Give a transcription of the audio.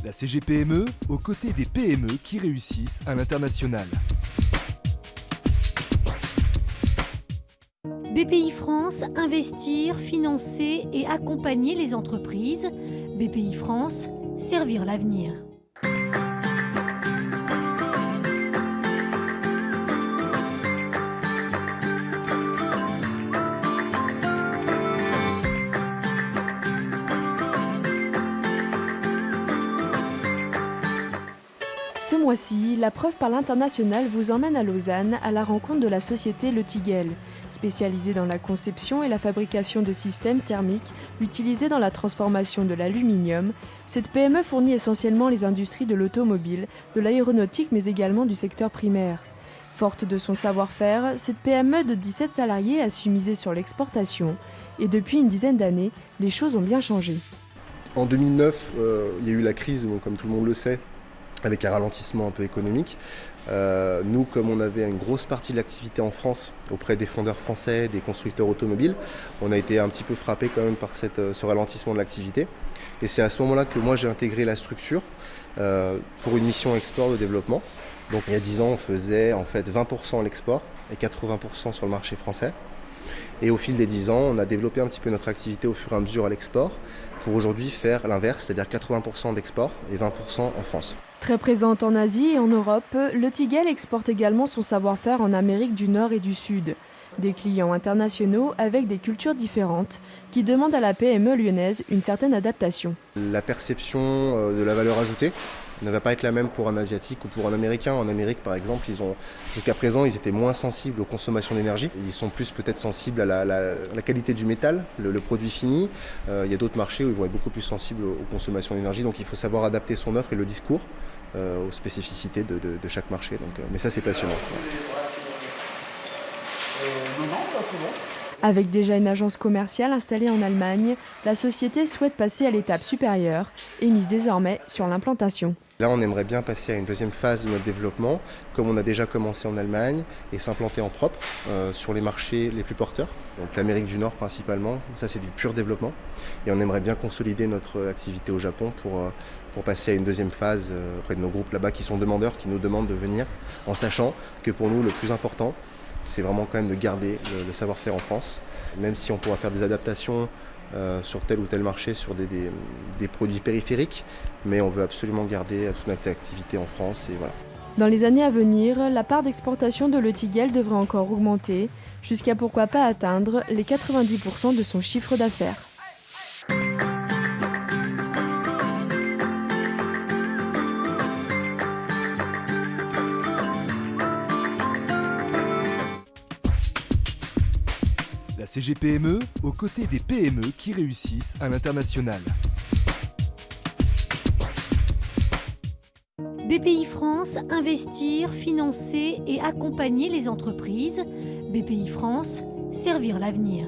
La CGPME, aux côtés des PME qui réussissent à l'international. BPI France, investir, financer et accompagner les entreprises. BPI France, servir l'avenir. Ce mois-ci, la preuve par l'international vous emmène à Lausanne à la rencontre de la société Le Tiguel, spécialisée dans la conception et la fabrication de systèmes thermiques utilisés dans la transformation de l'aluminium. Cette PME fournit essentiellement les industries de l'automobile, de l'aéronautique mais également du secteur primaire. Forte de son savoir-faire, cette PME de 17 salariés a su miser sur l'exportation et depuis une dizaine d'années, les choses ont bien changé. En 2009, il y a eu la crise, comme tout le monde le sait, avec un ralentissement un peu économique. Nous, comme on avait une grosse partie de l'activité en France, auprès des fondeurs français, des constructeurs automobiles, on a été un petit peu frappé quand même par ce ralentissement de l'activité. Et c'est à ce moment-là que moi j'ai intégré la structure pour une mission export de développement. Donc il y a 10 ans, on faisait en fait 20% à l'export et 80% sur le marché français. Et au fil des 10 ans, on a développé un petit peu notre activité au fur et à mesure à l'export pour aujourd'hui faire l'inverse, c'est-à-dire 80% d'export et 20% en France. Très présente en Asie et en Europe, Le Tiguel exporte également son savoir-faire en Amérique du Nord et du Sud. Des clients internationaux avec des cultures différentes qui demandent à la PME lyonnaise une certaine adaptation. La perception de la valeur ajoutée ne va pas être la même pour un Asiatique ou pour un Américain. En Amérique, par exemple, jusqu'à présent, ils étaient moins sensibles aux consommations d'énergie. Ils sont plus peut-être sensibles à la qualité du métal, le produit fini. Il y a d'autres marchés où ils vont être beaucoup plus sensibles aux consommations d'énergie. Donc il faut savoir adapter son offre et le discours aux spécificités de chaque marché. Mais ça, c'est passionnant. Avec déjà une agence commerciale installée en Allemagne, la société souhaite passer à l'étape supérieure et mise désormais sur l'implantation. Là, on aimerait bien passer à une deuxième phase de notre développement, comme on a déjà commencé en Allemagne, et s'implanter en propre sur les marchés les plus porteurs, donc l'Amérique du Nord principalement. Ça, c'est du pur développement. Et on aimerait bien consolider notre activité au Japon pour passer à une deuxième phase auprès de nos groupes là-bas qui sont demandeurs, qui nous demandent de venir, en sachant que pour nous, le plus important, c'est vraiment quand même de garder le savoir-faire en France, même si on pourra faire des adaptations sur tel ou tel marché, sur des produits périphériques, mais on veut absolument garder toute notre activité en France. Et voilà. Dans les années à venir, la part d'exportation de Le Tiguel devrait encore augmenter, jusqu'à pourquoi pas atteindre les 90% de son chiffre d'affaires. La CGPME, aux côtés des PME qui réussissent à l'international. BPI France, investir, financer et accompagner les entreprises. BPI France, servir l'avenir.